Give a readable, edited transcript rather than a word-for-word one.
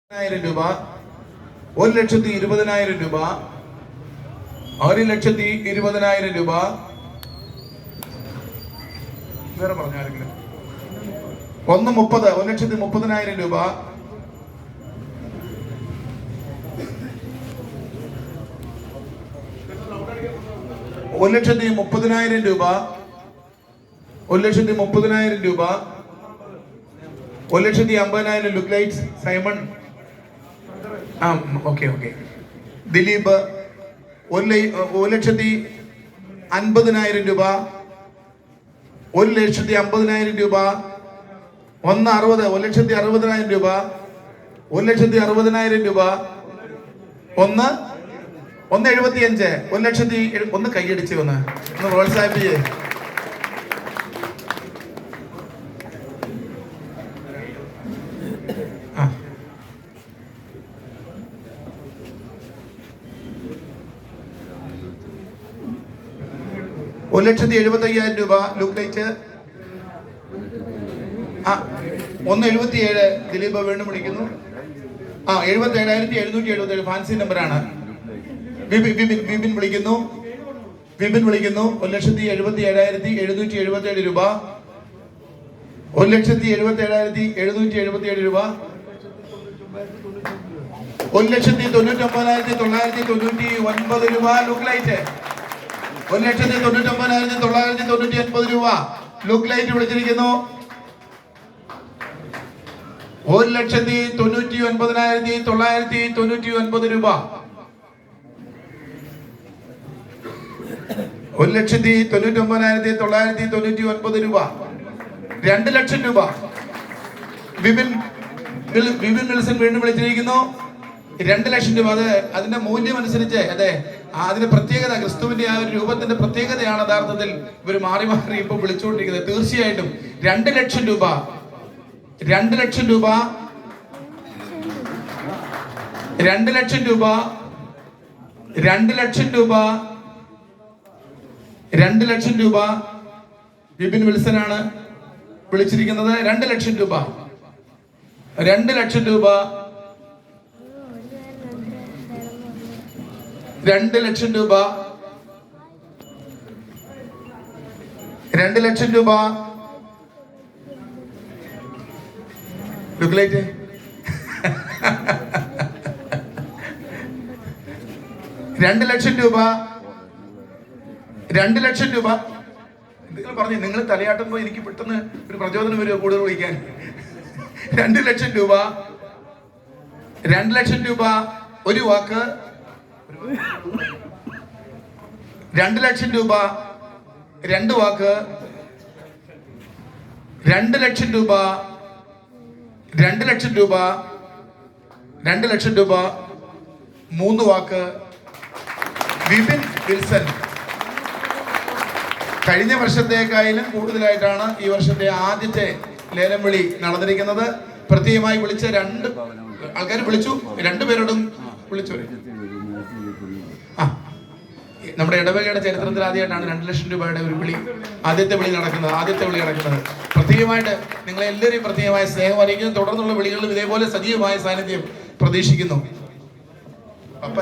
രൂപ, 1,20,000 രൂപ, 1,20,000 രൂപ. വേറെ പറഞ്ഞാരെങ്കിലും 1,30,000 1,30,000 രൂപ, 1,30,000 രൂപ, 1,30,000 രൂപ, 1,50,000 look lights Simon. Okay. Dileep 1,50,000 രൂപ, 1,50,000 രൂപ, 1,60,000 1,60,000 രൂപ, 1,60,000 രൂപ, 1,75,000 1,00,000 ഒന്ന് കൈയടിച്ച് ഒന്ന് പ്രോത്സാഹിപ്പിച്ചേ. ആ 1,75,000 രൂപ ലുക്ക് ലൈറ്റ്. 1,77,000 ദിലീപ് വീണ്ടും വിളിക്കുന്നു. 77,777 ഫാൻസി നമ്പറാണ്. വിപിൻ വിളിക്കുന്നു. 1,77,777 രൂപ, 1,77,777 രൂപ, 1,99,999 രൂപ ലുക്ക് ലൈറ്റ്. 1,99,999 രൂപ ലുക്ക് ലൈറ്റ് വിളിച്ചിരിക്കുന്നു. 1,99,999 രൂപ, 1,99,999 രൂപ, 2,00,000 രൂപ. വിപിൻ വിൽസൺ വീണ്ടും വിളിച്ചിരിക്കുന്നു. 2,00,000 രൂപ. അതിന്റെ മൂല്യം അനുസരിച്ച് അതിന്റെ പ്രത്യേകത, ക്രിസ്തുവിന്റെ ആ ഒരു രൂപത്തിന്റെ പ്രത്യേകതയാണ് യഥാർത്ഥത്തിൽ ഇവർ മാറി ഇപ്പൊ വിളിച്ചുകൊണ്ടിരിക്കുന്നത്. തീർച്ചയായിട്ടും 2,00,000 രൂപ, 2,00,000 രൂപ, 2,00,000 രൂപ, 2,00,000 രൂപ, 2,00,000 രൂപ. വിപിൻ വിൽസൺ ആണ് വിളിച്ചിരിക്കുന്നത്. 2,00,000 രൂപ, 2,00,000 രൂപ, 2,00,000 രൂപ, 2,00,000 രൂപ ലുക്ക് ലൈറ്റ്. 2,00,000 രൂപ, 2,00,000 രൂപ. എന്തെങ്കിലും പറഞ്ഞു നിങ്ങൾ തലയാട്ടുമ്പോൾ എനിക്ക് പെട്ടെന്ന് ഒരു പ്രചോദനം വരുമോ കൂടുതൽ വിളിക്കാൻ. 2,00,000 രൂപ, 2,00,000 രൂപ. ഒരു വാക്ക്. 2,00,000 രൂപ, 2 വാക്ക്. 2,00,000 രൂപ, 2,00,000 രൂപ, 2,00,000 രൂപ, 3 വാക്ക്. വിപിൻ വിൽസൺ. കഴിഞ്ഞ വർഷത്തേക്കായാലും കൂടുതലായിട്ടാണ് ഈ വർഷത്തെ ആദ്യത്തെ ലേലം വിളി നടന്നിരിക്കുന്നത്. പ്രത്യേകമായി വിളിച്ച 2 ആൾക്കാർ വിളിച്ചു. 2 പേരോടും വിളിച്ചു. നമ്മുടെ ഇടവകയുടെ ചരിത്രത്തിൽ ആദ്യമായിട്ടാണ് 2,00,000 രൂപയുടെ ഒരു ആദ്യത്തെ വിളി നടക്കുന്നത്. പ്രത്യേകമായിട്ട് നിങ്ങളെല്ലാവരെയും പ്രത്യേകമായ സ്നേഹം അറിയിക്കുന്നു. തുടർന്നുള്ള വിളികളിലും ഇതേപോലെ സജീവമായ സാന്നിധ്യം പ്രതീക്ഷിക്കുന്നു.